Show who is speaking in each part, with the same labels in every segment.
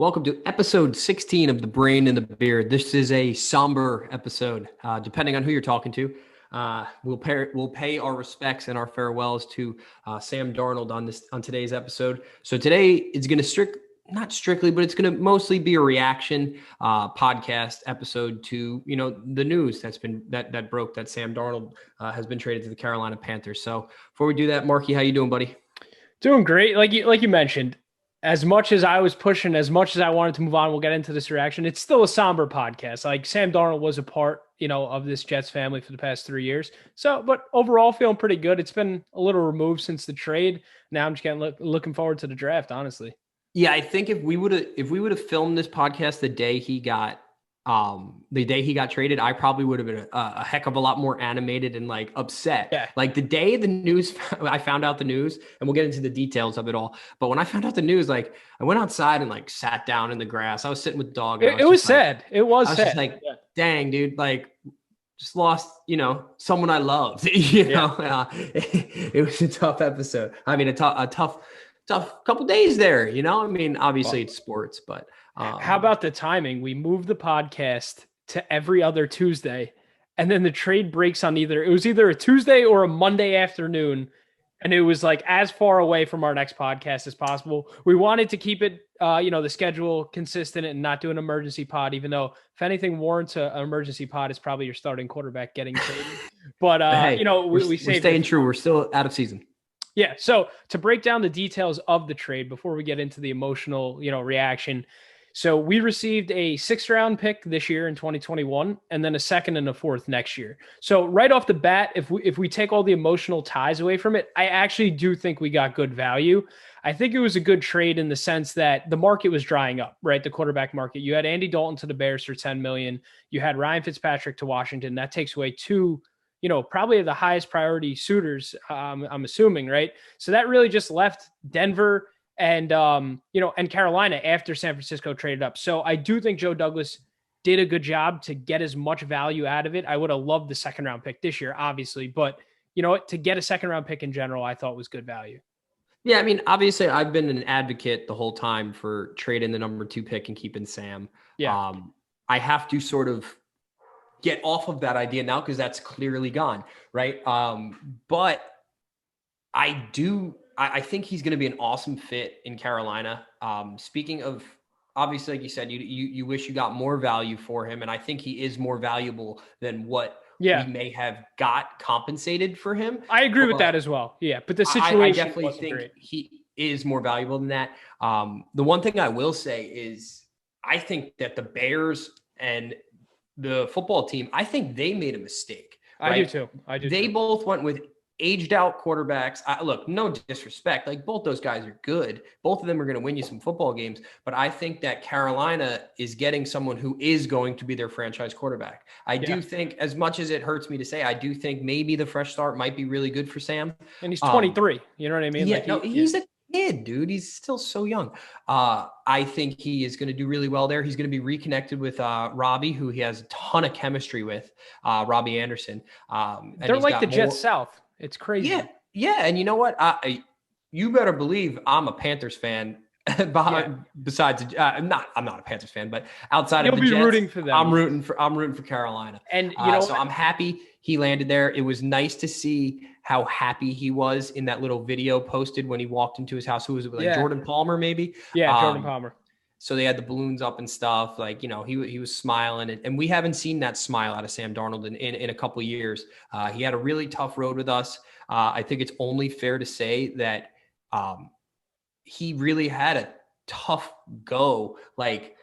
Speaker 1: Welcome to episode 16 of The Brain and the Beard. This is a somber episode. Depending on who you're talking to, we'll pay our respects and our farewells to Sam Darnold on today's episode. So today is going to not strictly, but it's going to mostly be a reaction podcast episode to the news that broke that Sam Darnold has been traded to the Carolina Panthers. So before we do that, Marky, how you doing, buddy?
Speaker 2: Doing great. Like you mentioned, as much as I was pushing, as much as I wanted to move on, we'll get into this reaction. It's still a somber podcast. Like Sam Darnold was a part, of this Jets family for the past 3 years. So, but overall feeling pretty good. It's been a little removed since the trade. Now I'm just looking forward to the draft, honestly.
Speaker 1: Yeah, I think if we would have filmed this podcast the day he got traded, I probably would have been a heck of a lot more animated and like upset.
Speaker 2: Yeah.
Speaker 1: Like the day the news, I found out the news, and we'll get into the details of it all. But when I found out the news, like I went outside and like sat down in the grass. I was sitting with the dog.
Speaker 2: It was sad. It was sad.
Speaker 1: Just like, dang, dude, like just lost, someone I loved. It was a tough episode. I mean, a tough couple days there. I mean, obviously it's sports, but.
Speaker 2: How about the timing? We moved the podcast to every other Tuesday, and then the trade breaks on either a Tuesday or a Monday afternoon, and it was like as far away from our next podcast as possible. We wanted to keep it, the schedule consistent and not do an emergency pod, even though if anything warrants an emergency pod, is probably your starting quarterback getting traded. But
Speaker 1: hey,
Speaker 2: we're
Speaker 1: staying true. We're still out of season.
Speaker 2: Yeah. So to break down the details of the trade before we get into the emotional, reaction. So we received a 6th-round pick this year in 2021, and then a 2nd and a 4th next year. So right off the bat, if we take all the emotional ties away from it, I actually do think we got good value. I think it was a good trade in the sense that the market was drying up, right? The quarterback market. You had Andy Dalton to the Bears for $10 million. You had Ryan Fitzpatrick to Washington. That takes away two, probably the highest priority suitors, I'm assuming, right? So that really just left Denver and Carolina after San Francisco traded up. So I do think Joe Douglas did a good job to get as much value out of it. I would have loved the 2nd-round pick this year, obviously, but to get a 2nd-round pick in general, I thought was good value.
Speaker 1: Yeah, I mean, obviously, I've been an advocate the whole time for trading the number 2 pick and keeping Sam.
Speaker 2: Yeah.
Speaker 1: I have to sort of get off of that idea now because that's clearly gone, right? But I think he's going to be an awesome fit in Carolina. Speaking of, obviously, like you said, you wish you got more value for him, and I think he is more valuable than what we may have got compensated for him.
Speaker 2: I agree with that as well. Yeah, but the situation
Speaker 1: I definitely think he is more valuable than that. The one thing I will say is I think that the Bears and the football team, I think they made a mistake. Right?
Speaker 2: I do too.
Speaker 1: They both went with aged out quarterbacks. Look, no disrespect. Like both those guys are good. Both of them are going to win you some football games. But I think that Carolina is getting someone who is going to be their franchise quarterback. I do think, as much as it hurts me to say, I do think maybe the fresh start might be really good for Sam.
Speaker 2: And he's 23. You know what I mean?
Speaker 1: Yeah, he's a kid, dude. He's still so young. I think he is going to do really well there. He's going to be reconnected with Robbie, who he has a ton of chemistry with, Robbie Anderson.
Speaker 2: They're like the Jets South. It's crazy.
Speaker 1: Yeah. And you know what? You better believe I'm a Panthers fan. Besides, I'm not a Panthers fan, but outside of the Jets,
Speaker 2: rooting for them.
Speaker 1: I'm rooting for Carolina.
Speaker 2: And
Speaker 1: so I'm happy he landed there. It was nice to see how happy he was in that little video posted when he walked into his house. Who was it? Like Jordan Palmer, maybe?
Speaker 2: Yeah, Jordan Palmer.
Speaker 1: So they had the balloons up and stuff. Like, he was smiling. And we haven't seen that smile out of Sam Darnold in a couple of years. He had a really tough road with us. I think it's only fair to say that he really had a tough go. Like,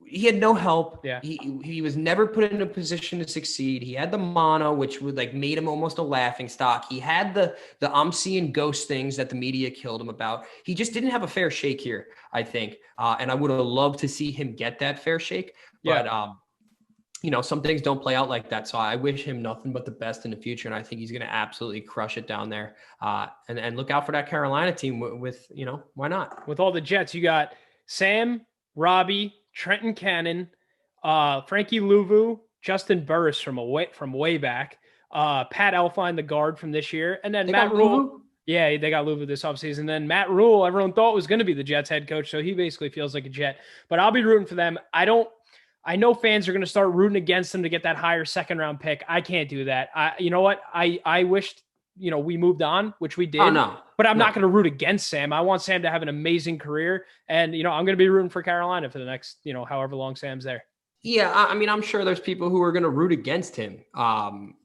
Speaker 1: he had no help.
Speaker 2: Yeah.
Speaker 1: He was never put in a position to succeed. He had the mono, which would made him almost a laughing stock. He had the I'm seeing ghost things that the media killed him about. He just didn't have a fair shake here, I think. And I would have loved to see him get that fair shake. But, some things don't play out like that. So I wish him nothing but the best in the future. And I think he's going to absolutely crush it down there. And look out for that Carolina team with why not?
Speaker 2: With all the Jets, you got Sam, Robbie, Trenton Cannon, Frankie Louvu, Justin Burris from way back, Pat Elflein, the guard from this year, and then Matt Rule. Yeah, they got Louisville this offseason. Then Matt Rule, everyone thought was going to be the Jets head coach, so he basically feels like a Jet. But I'll be rooting for them. I know fans are going to start rooting against them to get that higher second round pick. I can't do that. You know what? I wished, we moved on, which we
Speaker 1: Oh
Speaker 2: did.
Speaker 1: no,
Speaker 2: But I'm
Speaker 1: no.
Speaker 2: not going to root against Sam. I want Sam to have an amazing career. And, I'm going to be rooting for Carolina for the next, however long Sam's there.
Speaker 1: Yeah, I mean, I'm sure there's people who are going to root against him.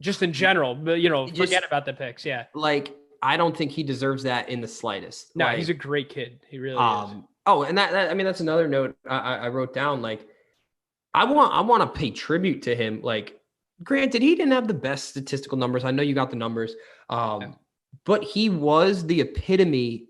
Speaker 2: Just in general, but, forget about the picks. Yeah.
Speaker 1: Like, I don't think he deserves that in the slightest.
Speaker 2: No,
Speaker 1: like,
Speaker 2: he's a great kid. He really is.
Speaker 1: Oh, and I mean, that's another note I wrote down. Like, I want to pay tribute to him. Like, granted, he didn't have the best statistical numbers. I know you got the numbers, but he was the epitome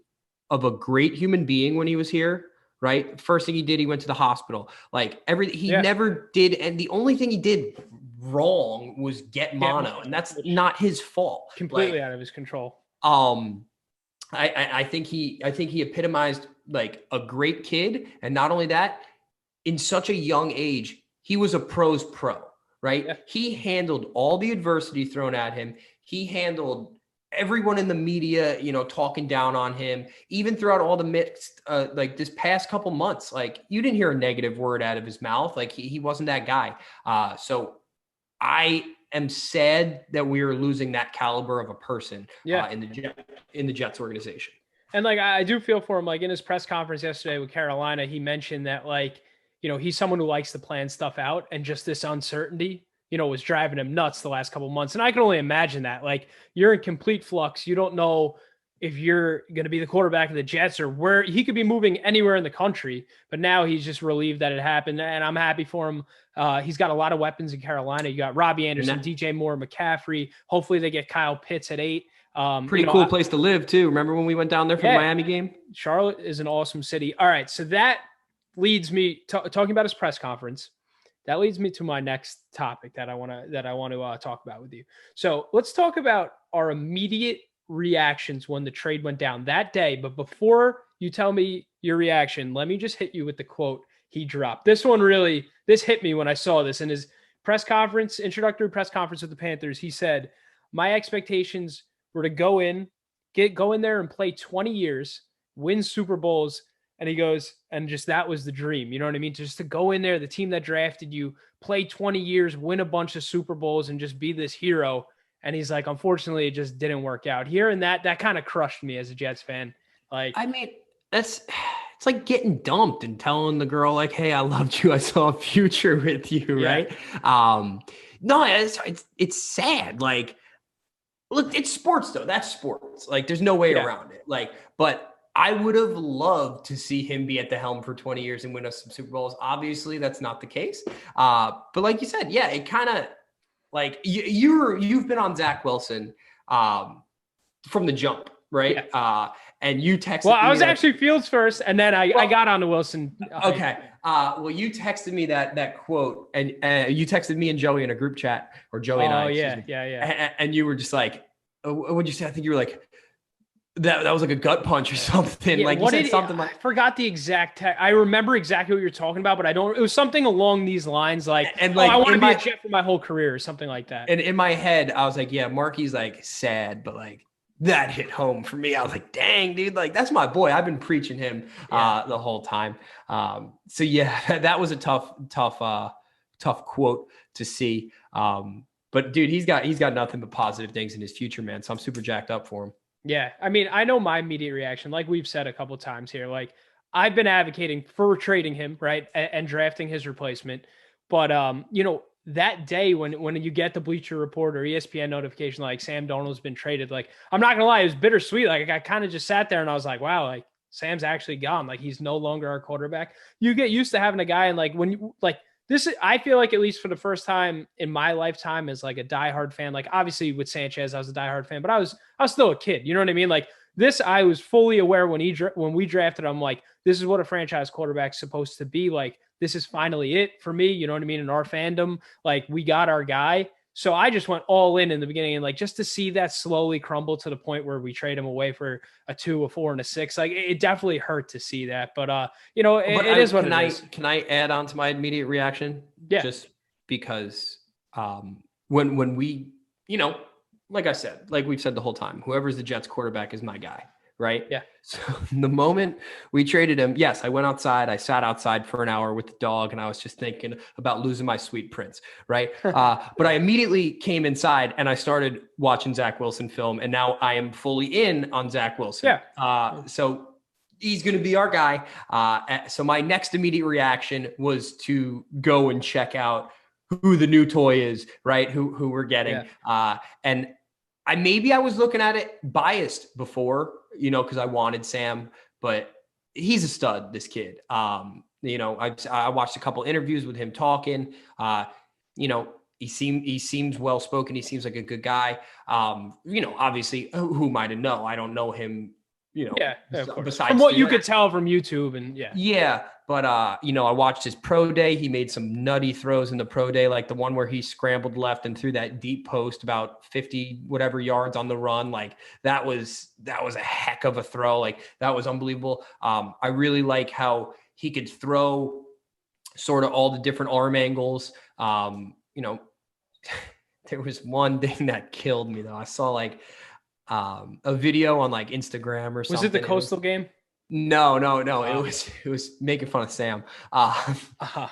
Speaker 1: of a great human being when he was here. Right, first thing he did, he went to the hospital. Like he never did, and the only thing he did wrong was get mono, and that's not his fault.
Speaker 2: Completely out of his control.
Speaker 1: I think he epitomized like a great kid, and not only that, in such a young age, he was a pro's pro, right? Yeah. He handled all the adversity thrown at him. He handled everyone in the media, talking down on him, even throughout all the mixed, like this past couple months, like you didn't hear a negative word out of his mouth. Like he wasn't that guy. So I am sad that we are losing that caliber of a person in the Jets organization.
Speaker 2: And like, I do feel for him, like in his press conference yesterday with Carolina, he mentioned that like, he's someone who likes to plan stuff out, and just this uncertainty, was driving him nuts the last couple of months. And I can only imagine that. Like, you're in complete flux. You don't know if you're going to be the quarterback of the Jets or where. He could be moving anywhere in the country, but now he's just relieved that it happened. And I'm happy for him. He's got a lot of weapons in Carolina. You got Robbie Anderson, DJ Moore, McCaffrey. Hopefully they get Kyle Pitts at 8.
Speaker 1: Pretty cool place to live too. Remember when we went down there for the Miami game?
Speaker 2: Charlotte is an awesome city. All right. So that leads me talking about his press conference. That leads me to my next topic that I want to talk about with you. So let's talk about our immediate reactions when the trade went down that day. But before you tell me your reaction, let me just hit you with the quote he dropped. This hit me when I saw this in his introductory press conference with the Panthers. He said, "My expectations were to go in there and play 20 years, win Super Bowls." And he goes, and just that was the dream. You know what I mean? Just to go in there, the team that drafted you, play 20 years, win a bunch of Super Bowls, and just be this hero. And he's like, unfortunately, it just didn't work out. Hearing that kind of crushed me as a Jets fan. Like,
Speaker 1: I mean, it's like getting dumped and telling the girl, like, hey, I loved you. I saw a future with you, right? No, it's sad. Like, look, it's sports, though. That's sports. Like, there's no way around it. Like, but I would have loved to see him be at the helm for 20 years and win us some Super Bowls. Obviously, that's not the case. But like you said, it kind of like you've been on Zach Wilson from the jump, right? Yeah. And you texted me.
Speaker 2: Well, I was actually Fields first, and then I got on to Wilson.
Speaker 1: Okay. Well, you texted me that quote, and you texted me and Joey in a group chat, or Joey and I.
Speaker 2: Yeah.
Speaker 1: And you were just like, what'd you say? I think you were like, that was like a gut punch or something.
Speaker 2: Yeah,
Speaker 1: like you said something like,
Speaker 2: I forgot the exact text. I remember exactly what you're talking about, but I don't. It was something along these lines, like, and like, I want to be a Jet for my whole career, or something like that.
Speaker 1: And in my head, I was like, yeah, Marky's like sad, but like that hit home for me. I was like, dang, dude, like that's my boy. I've been preaching him the whole time. So yeah, that was a tough quote to see. But dude, he's got nothing but positive things in his future, man. So I'm super jacked up for him.
Speaker 2: Yeah. I mean, I know my immediate reaction, like we've said a couple of times here, like I've been advocating for trading him, right, and drafting his replacement. But, that day when you get the Bleacher Report or ESPN notification, like Sam Darnold's been traded, like, I'm not going to lie, it was bittersweet. Like, I kind of just sat there and I was like, wow, like Sam's actually gone. Like, he's no longer our quarterback. You get used to having a guy, and like when you like, this, I feel like at least for the first time in my lifetime as like a diehard fan, like obviously with Sanchez, I was a diehard fan, but I was still a kid. You know what I mean? Like this, I was fully aware when we drafted him, like, this is what a franchise quarterback's supposed to be. Like, this is finally it for me. You know what I mean? In our fandom, like we got our guy. So I just went all in the beginning, and like just to see that slowly crumble to the point where we trade him away for a 2, a 4, and a 6, like it definitely hurt to see that. But it is what it is.
Speaker 1: Can I add on to my immediate reaction?
Speaker 2: Yeah.
Speaker 1: Just because when we, like I said, like we've said the whole time, whoever's the Jets quarterback is my guy, right?
Speaker 2: Yeah.
Speaker 1: So the moment we traded him, yes, I went outside. I sat outside for an hour with the dog, and I was just thinking about losing my sweet prince, right? But I immediately came inside and I started watching Zach Wilson film, and now I am fully in on Zach Wilson.
Speaker 2: Yeah.
Speaker 1: So he's going to be our guy. So my next immediate reaction was to go and check out who the new toy is, right? Who we're getting. And maybe I was looking at it biased before, because I wanted Sam, but he's a stud, this kid. I watched a couple interviews with him talking. He seems well-spoken. He seems like a good guy. Obviously who might have known? I don't know him,
Speaker 2: of course.
Speaker 1: Besides
Speaker 2: from what you could tell from YouTube and
Speaker 1: but I watched his pro day. He made some nutty throws in the pro day, like the one where he scrambled left and threw that deep post about 50 whatever yards on the run. Like that was a heck of a throw. Like that was unbelievable. I really like how he could throw sort of all the different arm angles. There was one thing that killed me though. I saw like a video on like Instagram or something.
Speaker 2: Was it the Coastal game?
Speaker 1: No. It was making fun of Sam.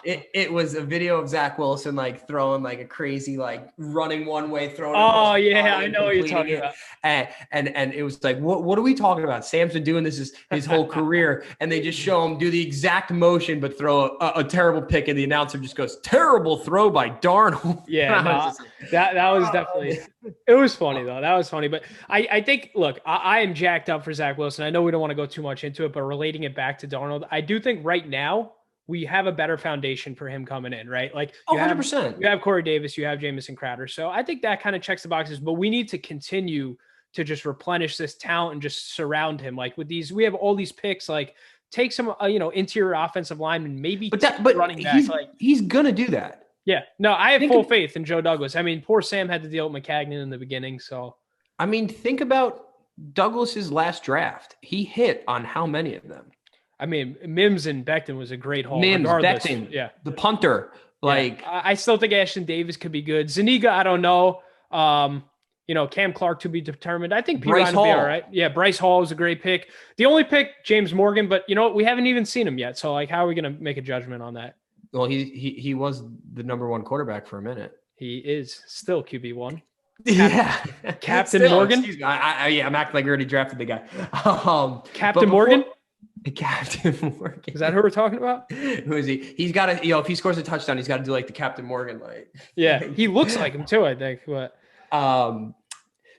Speaker 1: It was a video of Zach Wilson like throwing like a crazy like running one way throwing.
Speaker 2: Oh yeah, I know what you're talking about.
Speaker 1: And it was like, what are we talking about? Sam's been doing this his whole career, and they just show him do the exact motion but throw a terrible pick, and the announcer just goes, "Terrible throw by Darnold."
Speaker 2: Yeah, that was definitely. It was funny though. That was funny, but I think look, I am jacked up for Zach Wilson. I know we don't want to go too much into it, but relating it back to Darnold, I do think right now we have a better foundation for him coming in, right? Like
Speaker 1: 100%.
Speaker 2: You have Corey Davis, you have Jamison Crowder. So I think that kind of checks the boxes, but we need to continue to just replenish this talent and just surround him. Like with these, we have all these picks, like take some, interior offensive linemen, maybe
Speaker 1: but
Speaker 2: running back.
Speaker 1: He's going to do that.
Speaker 2: Yeah, no, I have full faith in Joe Douglas. I mean, poor Sam had to deal with McCagnon in the beginning. So,
Speaker 1: I mean, think about Douglas's last draft. He hit on how many of them?
Speaker 2: I mean, Mims and Becton was a great haul.
Speaker 1: Mims,
Speaker 2: regardless.
Speaker 1: Becton, the punter. Like,
Speaker 2: I still think Ashton Davis could be good. Zuniga, I don't know. Cam Clark to be determined. I think Bryce will be all right. Yeah, Bryce Hall is a great pick. The only pick, James Morgan, but we haven't even seen him yet. So, like, how are we going to make a judgment on that?
Speaker 1: Well, he was the number one quarterback for a minute.
Speaker 2: He is still QB1.
Speaker 1: Captain
Speaker 2: still, Morgan.
Speaker 1: Excuse me. I'm acting like we already drafted the guy.
Speaker 2: Captain Morgan.
Speaker 1: Captain Morgan.
Speaker 2: Is that who we're talking about?
Speaker 1: Who is he? He's got to, if he scores a touchdown, he's got to do like the Captain Morgan, like.
Speaker 2: Yeah, he looks like him too, I think. But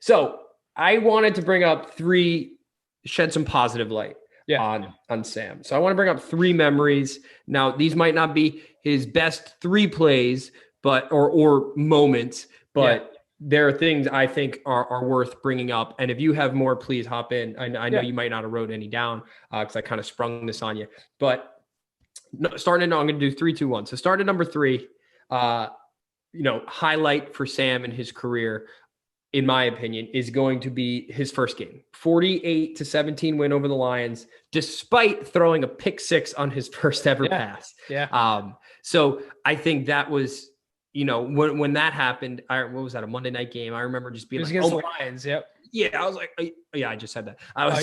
Speaker 1: so I wanted to bring up shed some positive light. On Sam. So I want to bring up 3 memories. Now, these might not be his best 3 plays, but or moments, but there are things I think are worth bringing up. And if you have more, please hop in. I know you might not have wrote any down because I kind of sprung this on you. But I'm going to do 3, 2, 1. So start at number 3. Highlight for Sam in his career, in my opinion, is going to be his first game. 48-17 win over the Lions, despite throwing a pick 6 on his first ever pass.
Speaker 2: Yeah.
Speaker 1: So I think that was, when that happened, what was that, a Monday night game? I remember just being like,
Speaker 2: against the Lions. Yep.
Speaker 1: Yeah, I was like, I just said that.
Speaker 2: I
Speaker 1: was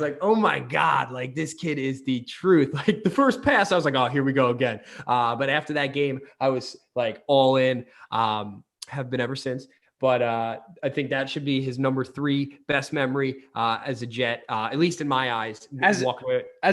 Speaker 1: like, oh my God, like this kid is the truth. Like the first pass, I was like, oh, here we go again. But after that game, I was like all in, have been ever since. But I think that should be his number 3 best memory as a Jet, at least in my eyes.
Speaker 2: As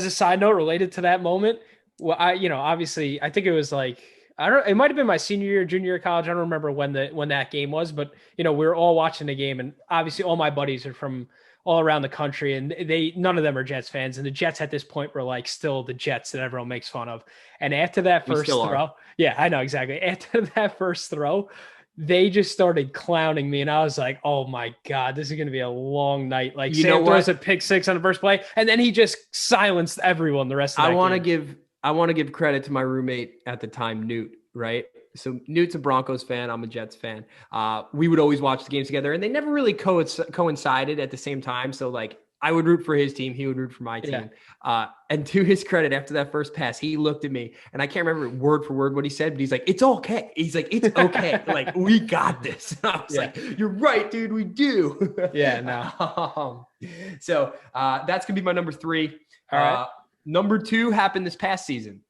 Speaker 2: a side note related to that moment, well, obviously I think it was like, it might've been my senior year, junior year of college. I don't remember when that game was, but we were all watching the game, and obviously all my buddies are from all around the country, and none of them are Jets fans. And the Jets at this point were like still the Jets that everyone makes fun of. And after that first throw, yeah, I know exactly. After that first throw, they just started clowning me, and I was like, "Oh my God, this is going to be a long night." Like Sam throws a pick 6 on the first play, and then he just silenced everyone the rest of the game.
Speaker 1: I want to give credit to my roommate at the time, Newt, right? So Newt's a Broncos fan. I'm a Jets fan. We would always watch the games together, and they never really coincided at the same time. So like I would root for his team. He would root for my team. And to his credit, after that first pass, he looked at me, and I can't remember word for word what he said, but he's like, "It's okay." He's like, "It's okay. Like, we got this." And I was like, "You're right, dude. We do."
Speaker 2: Yeah. No.
Speaker 1: So that's gonna be my number 3.
Speaker 2: All right.
Speaker 1: Number 2 happened this past season.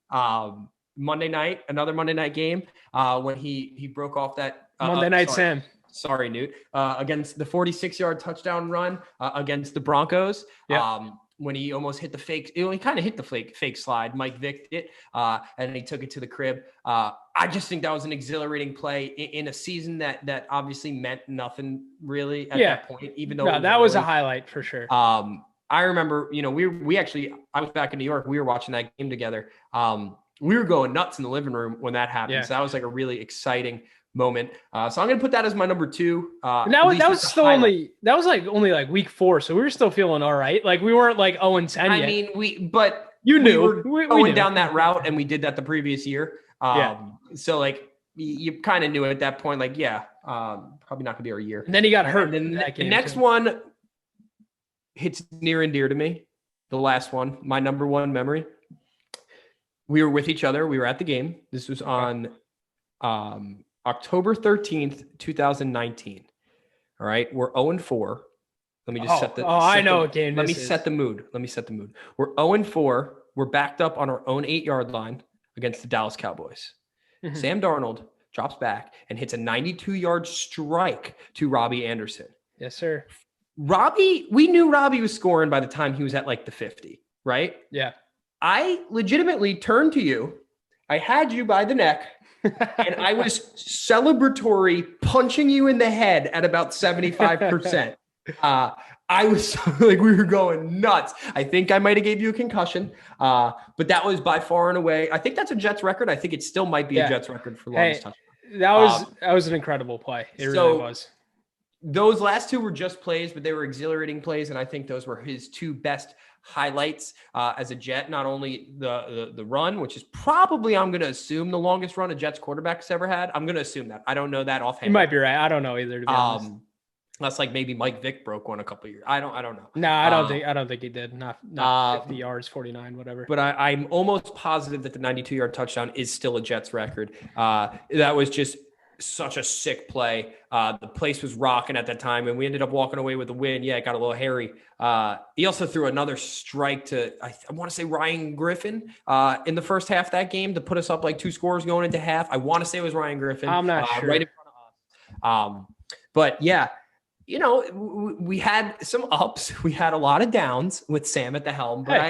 Speaker 1: Monday night, another Monday night game. When he broke off that
Speaker 2: Monday night, Sam.
Speaker 1: Sorry, Newt. Against the 46-yard touchdown run against the Broncos.
Speaker 2: Yep.
Speaker 1: When he almost hit the fake, he kind of hit the fake slide. Mike Vick it, and he took it to the crib. I just think that was an exhilarating play in a season that obviously meant nothing really at that point, even though
Speaker 2: that was a highlight for sure.
Speaker 1: I remember, we actually, I was back in New York. We were watching that game together. We were going nuts in the living room when that happened. So that was like a really exciting moment. So I'm going to put that as my number 2.
Speaker 2: That was still only week 4. So we were still feeling all right. Like we weren't like 0-10 yet.
Speaker 1: I mean, but
Speaker 2: you knew
Speaker 1: we were going down that route, and we did that the previous year. So like you kind of knew at that point, like, probably not gonna be our year.
Speaker 2: And then he got hurt.
Speaker 1: And then the next one hits near and dear to me. The last one, my number 1 memory. We were with each other. We were at the game. This was on October 13th, 2019. All right. We're 0-4. Let me just set the
Speaker 2: I know what game
Speaker 1: Let me set the mood. We're 0-4. We're backed up on our own 8-yard line against the Dallas Cowboys. Mm-hmm. Sam Darnold drops back and hits a 92-yard strike to Robbie Anderson.
Speaker 2: Yes, sir.
Speaker 1: We knew Robbie was scoring by the time he was at like the 50, right?
Speaker 2: Yeah.
Speaker 1: I legitimately turned to you. I had you by the neck, and I was celebratory punching you in the head at about 75%. I was like, we were going nuts. I think I might have gave you a concussion, but that was by far and away. I think that's a Jets record. I think it still might be a Jets record for longest touchdown.
Speaker 2: That was an incredible play. It really was.
Speaker 1: Those last 2 were just plays, but they were exhilarating plays, and I think those were his 2 best highlights as a Jet. Not only the run, which is probably, I'm going to assume, the longest run a Jets quarterback's ever had. I'm going to assume that. I don't know that offhand.
Speaker 2: You might be right. I don't know either, to be honest.
Speaker 1: That's like maybe Mike Vick broke one a couple of years. I don't know.
Speaker 2: No, I don't think he did. Not 50 yards, 49, whatever.
Speaker 1: But I'm almost positive that the 92-yard touchdown is still a Jets record. That was just such a sick play. The place was rocking at that time, and we ended up walking away with the win. Yeah, it got a little hairy. He also threw another strike to, I want to say, Ryan Griffin in the first half of that game to put us up like 2 scores going into half. I want to say it was Ryan Griffin.
Speaker 2: I'm not sure.
Speaker 1: Right in front of us. But yeah, we had some ups. We had a lot of downs with Sam at the helm, but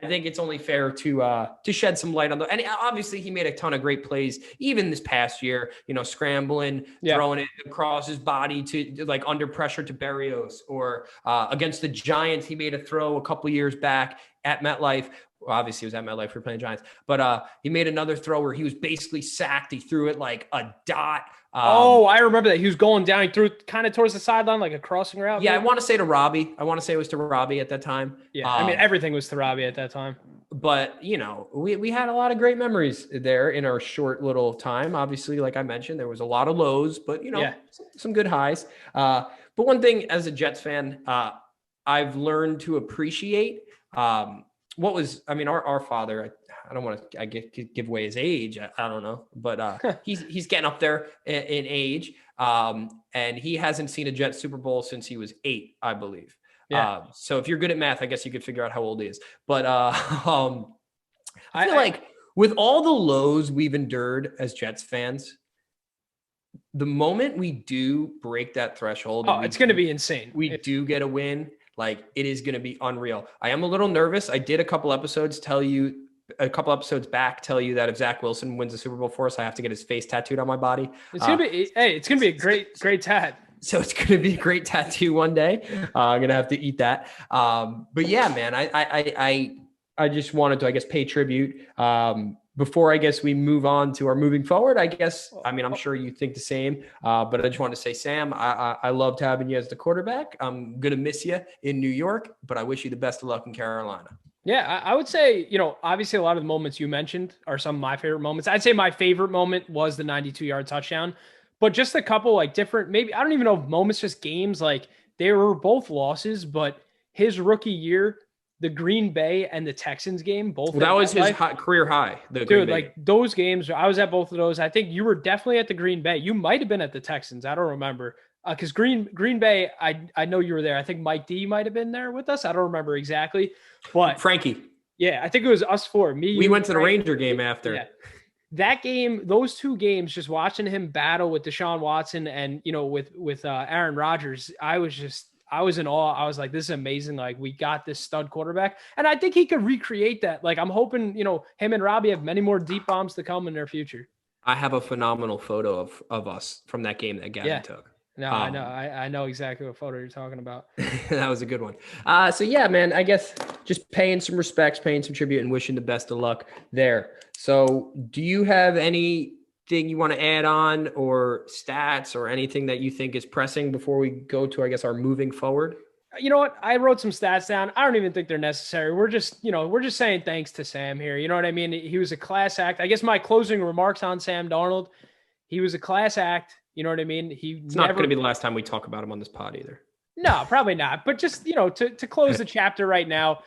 Speaker 1: I think it's only fair to shed some light on and obviously he made a ton of great plays even this past year, scrambling, throwing it across his body to like under pressure to Berrios, or against the Giants. He made a throw a couple years back at MetLife. Well, obviously, he was at MetLife for playing Giants, but he made another throw where he was basically sacked. He threw it like a dot.
Speaker 2: I remember that. He was going down. He threw it kind of towards the sideline, like a crossing route.
Speaker 1: Yeah, maybe? I want to say to Robbie. I want to say it was to Robbie at that time.
Speaker 2: Yeah, I mean, everything was to Robbie at that time.
Speaker 1: But, we had a lot of great memories there in our short little time. Obviously, like I mentioned, there was a lot of lows, but, some good highs. But one thing as a Jets fan, I've learned to appreciate our father, I don't want to give away his age. I don't know, but he's getting up there in age, and he hasn't seen a Jets Super Bowl since he was 8, I believe. Yeah. So if you're good at math, I guess you could figure out how old he is. But I feel like with all the lows we've endured as Jets fans, the moment we do break that threshold,
Speaker 2: it's going to be insane.
Speaker 1: We do get a win. Like, it is going to be unreal. I am a little nervous. I did a couple episodes back tell you that if Zach Wilson wins the Super Bowl for us, I have to get his face tattooed on my body.
Speaker 2: It's gonna be a great tat.
Speaker 1: So it's gonna be a great tattoo one day. I'm gonna have to eat that. But yeah, man, I just wanted to, pay tribute. Before we move on to our moving forward, I'm sure you think the same. But I just want to say, Sam, I loved having you as the quarterback. I'm gonna miss you in New York, but I wish you the best of luck in Carolina.
Speaker 2: Yeah, I would say, obviously a lot of the moments you mentioned are some of my favorite moments. I'd say my favorite moment was the 92-yard touchdown, but just a couple different, maybe, I don't even know if moments, just games, they were both losses, but his rookie year, the Green Bay and the Texans game, both.
Speaker 1: Well, that was his career high.
Speaker 2: Dude, like those games, I was at both of those. I think you were definitely at the Green Bay. You might have been at the Texans. I don't remember. Because Green Bay, I know you were there. I think Mike D might have been there with us. I don't remember exactly. But
Speaker 1: Frankie.
Speaker 2: Yeah, I think it was us four.
Speaker 1: We went to the Ranger game after. Yeah.
Speaker 2: That game, those two games, just watching him battle with Deshaun Watson and, with Aaron Rodgers, I was in awe. I was like, this is amazing. Like, we got this stud quarterback. And I think he could recreate that. Like, I'm hoping, him and Robbie have many more deep bombs to come in their future.
Speaker 1: I have a phenomenal photo of us from that game that Gavin took.
Speaker 2: No, I know. I know exactly what photo you're talking about.
Speaker 1: That was a good one. So yeah, man, I guess just paying some respects, paying some tribute, and wishing the best of luck there. So do you have anything you want to add on, or stats, or anything that you think is pressing before we go to, I guess, our moving forward?
Speaker 2: You know what? I wrote some stats down. I don't even think they're necessary. We're just saying thanks to Sam here. You know what I mean? He was a class act. I guess my closing remarks on Sam Darnold, he was a class act. You know what I mean?
Speaker 1: It's not going to be the last time we talk about him on this pod either.
Speaker 2: No, probably not. But just, to close the chapter right now,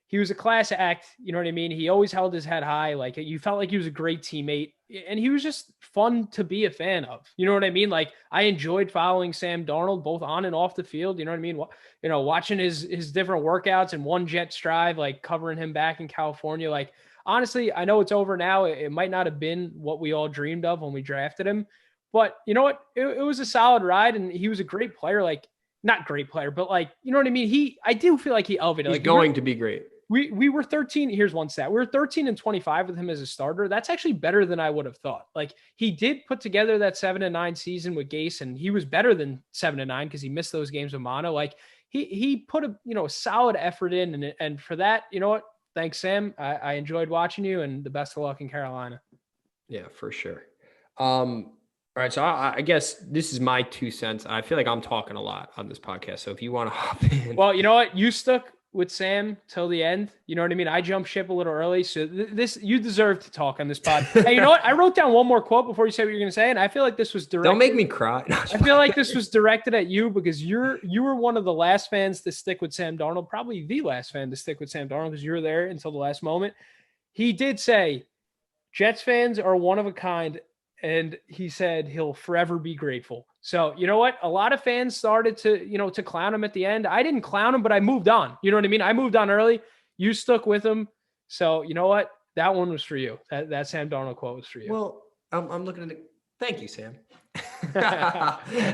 Speaker 2: he was a class act. You know what I mean? He always held his head high. Like, you felt like he was a great teammate, and he was just fun to be a fan of. You know what I mean? Like, I enjoyed following Sam Darnold both on and off the field. You know what I mean? Watching his different workouts and one jet drive, like covering him back in California. Like, honestly, I know it's over now. It might not have been what we all dreamed of when we drafted him. But you know what? It was a solid ride, and he was a great player. Like, not great player, but like, you know what I mean? I do feel like he elevated.
Speaker 1: He's going to be great.
Speaker 2: We were 13. Here's one stat. We were 13-25 with him as a starter. That's actually better than I would have thought. Like, he did put together that 7-9 season with Gase, and he was better than 7-9 because he missed those games with Mono. Like, he put a solid effort in, and for that, you know what? Thanks, Sam. I enjoyed watching you, and the best of luck in Carolina.
Speaker 1: Yeah, for sure. All right, so I guess this is my 2 cents. I feel like I'm talking a lot on this podcast, so if you want to hop in.
Speaker 2: Well, you know what? You stuck with Sam till the end. You know what I mean? I jumped ship a little early, so you deserve to talk on this pod. Hey, you know what? I wrote down one more quote before you say what you're going to say, and I feel like this was directed.
Speaker 1: Don't make me cry. No,
Speaker 2: I feel like this was directed at you because you were one of the last fans to stick with Sam Darnold, probably the last fan to stick with Sam Darnold because you were there until the last moment. He did say, Jets fans are one of a kind, and he said he'll forever be grateful. So, you know what? A lot of fans started to clown him at the end. I didn't clown him, but I moved on. You know what I mean? I moved on early. You stuck with him. So, you know what? That one was for you. That Sam Darnold quote was for you.
Speaker 1: Well, I'm looking at it. Thank you, Sam.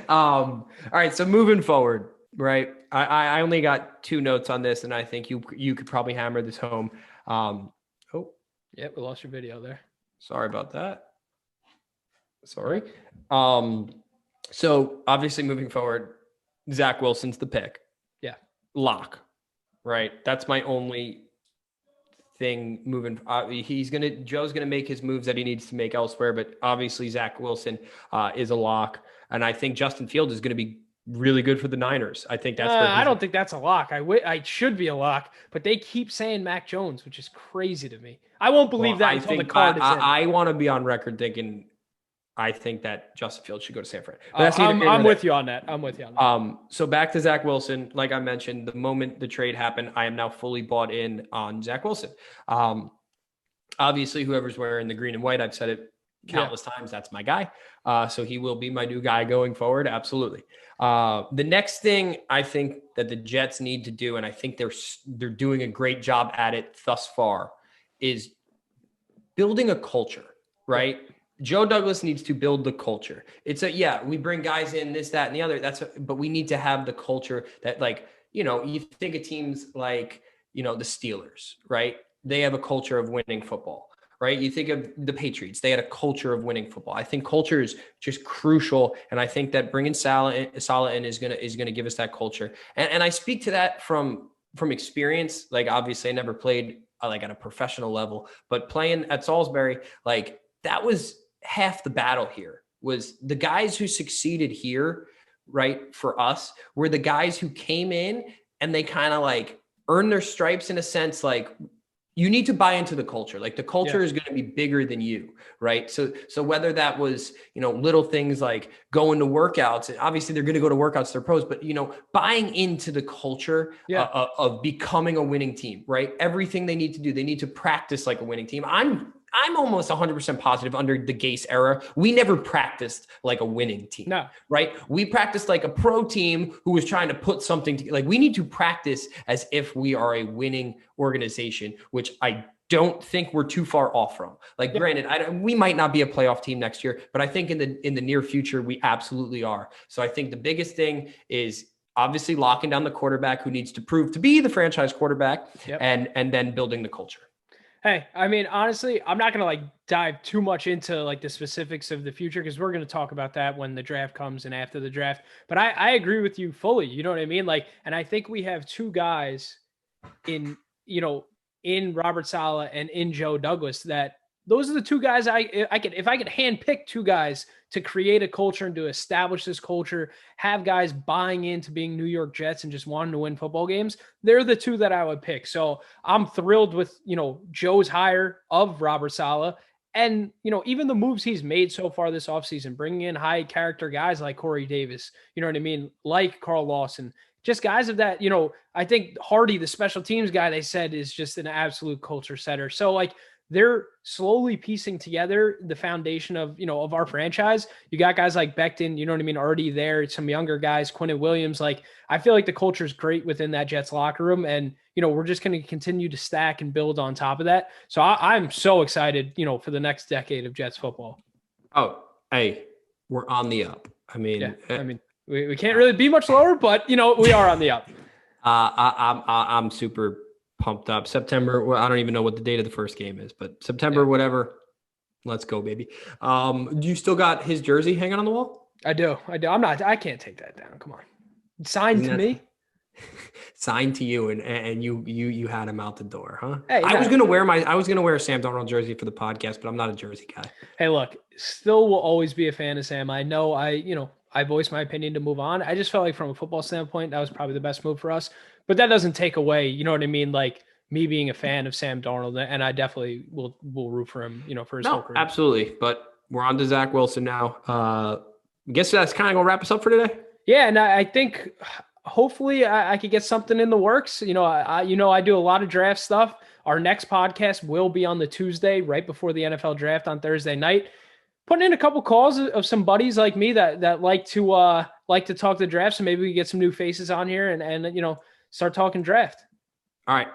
Speaker 1: All right. So moving forward, right? I only got 2 notes on this, and I think you could probably hammer this home.
Speaker 2: Yeah, we lost your video there.
Speaker 1: Sorry about that. Sorry. So obviously moving forward, Zach Wilson's the pick.
Speaker 2: Yeah.
Speaker 1: Lock. Right. That's my only thing moving. Joe's going to make his moves that he needs to make elsewhere, but obviously Zach Wilson is a lock. And I think Justin Fields is going to be really good for the Niners. I think that's
Speaker 2: I don't think that's a lock. I should be a lock, but they keep saying Mac Jones, which is crazy to me. I won't believe that until the card is in.
Speaker 1: I want to be on record thinking I think that Justin Fields should go to San Fran.
Speaker 2: I'm with you on that.
Speaker 1: So back to Zach Wilson. Like I mentioned, the moment the trade happened, I am now fully bought in on Zach Wilson. Obviously, whoever's wearing the green and white, I've said it countless times, that's my guy. So he will be my new guy going forward. Absolutely. The next thing I think that the Jets need to do, and I think they're doing a great job at it thus far, is building a culture, right? Joe Douglas needs to build the culture. We bring guys in, this, that, and the other. But we need to have the culture that, like, you think of teams like, the Steelers, right? They have a culture of winning football, right? You think of the Patriots, they had a culture of winning football. I think culture is just crucial. And I think that bringing Salah in is going to give us that culture. And I speak to that from experience. Like, obviously I never played like at a professional level, but playing at Salisbury, like, that was half the battle here. Was the guys who succeeded here, right, for us, were the guys who came in and they kind of like earned their stripes in a sense, like you need to buy into the culture. Like the culture is going to be bigger than you, right? So whether that was, little things like going to workouts, obviously they're going to go to workouts, they're pros, but, buying into the culture of becoming a winning team, right? Everything they need to do, they need to practice like a winning team. I'm almost 100% positive under the Gase era, we never practiced like a winning team,
Speaker 2: No.
Speaker 1: right? We practiced like a pro team who was trying to put something together. Like we need to practice as if we are a winning organization, which I don't think we're too far off from. Like, granted, we might not be a playoff team next year, but I think in the near future, we absolutely are. So I think the biggest thing is obviously locking down the quarterback who needs to prove to be the franchise quarterback and then building the culture.
Speaker 2: Hey, I mean, honestly, I'm not going to dive too much into the specifics of the future because we're going to talk about that when the draft comes and after the draft. But I agree with you fully. You know what I mean? And I think we have two guys in Robert Saleh and in Joe Douglas that those are the two guys if I could handpick two guys to create a culture and to establish this culture, have guys buying into being New York Jets and just wanting to win football games, they're the two that I would pick. So I'm thrilled with, Joe's hire of Robert Saleh and, even the moves he's made so far this offseason, bringing in high character guys like Corey Davis, you know what I mean? Like Carl Lawson, just guys of that, I think Hardy, the special teams guy, they said is just an absolute culture setter. So they're slowly piecing together the foundation of, of our franchise. You got guys like Becton, you know what I mean, already there. Some younger guys, Quinnen Williams. I feel like the culture is great within that Jets locker room. And, we're just going to continue to stack and build on top of that. So I'm so excited, for the next decade of Jets football.
Speaker 1: Oh, hey, we're on the up. I mean,
Speaker 2: we can't really be much lower, but, we are on the up.
Speaker 1: I'm super pumped up. September, well, I don't even know what the date of the first game is, but September, whatever. Let's go, baby. Do you still got his jersey hanging on the wall?
Speaker 2: I do. I can't take that down. Come on. Signed to me.
Speaker 1: Signed to you and you had him out the door, huh?
Speaker 2: Hey,
Speaker 1: I was gonna wear a Sam Darnold jersey for the podcast, but I'm not a jersey guy.
Speaker 2: Hey, look, still will always be a fan of Sam. I know I voiced my opinion to move on. I just felt like from a football standpoint, that was probably the best move for us. But that doesn't take away, you know what I mean? Me being a fan of Sam Darnold, and I definitely will root for him, for his whole career.
Speaker 1: Absolutely. But we're on to Zach Wilson now. I guess that's kind of gonna wrap us up for today.
Speaker 2: Yeah, and I think hopefully I could get something in the works. I do a lot of draft stuff. Our next podcast will be on the Tuesday, right before the NFL draft on Thursday night. Putting in a couple calls of some buddies like me that like to talk the draft. So maybe we get some new faces on here and start talking draft.
Speaker 1: All right.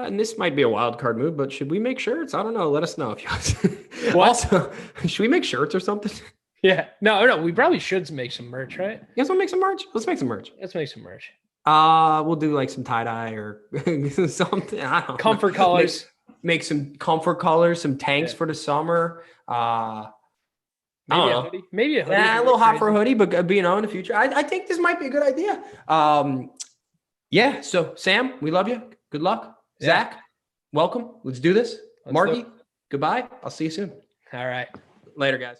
Speaker 1: And this might be a wild card move, but should we make shirts? I don't know. Let us know if you guys. Also, should we make shirts or something?
Speaker 2: Yeah. No. We probably should make some merch, right?
Speaker 1: You guys want to make some merch? Let's make some merch.
Speaker 2: Let's make some merch.
Speaker 1: We'll do some tie-dye or something. I don't know.
Speaker 2: Comfort colors.
Speaker 1: Make some comfort colors, some tanks for the summer.
Speaker 2: Maybe a hoodie.
Speaker 1: Yeah, a little hot for a hoodie, but in the future, I think this might be a good idea. So Sam, we love you. Good luck. Yeah. Zach, welcome. Let's do this. Margie, goodbye. I'll see you soon.
Speaker 2: All right.
Speaker 1: Later, guys.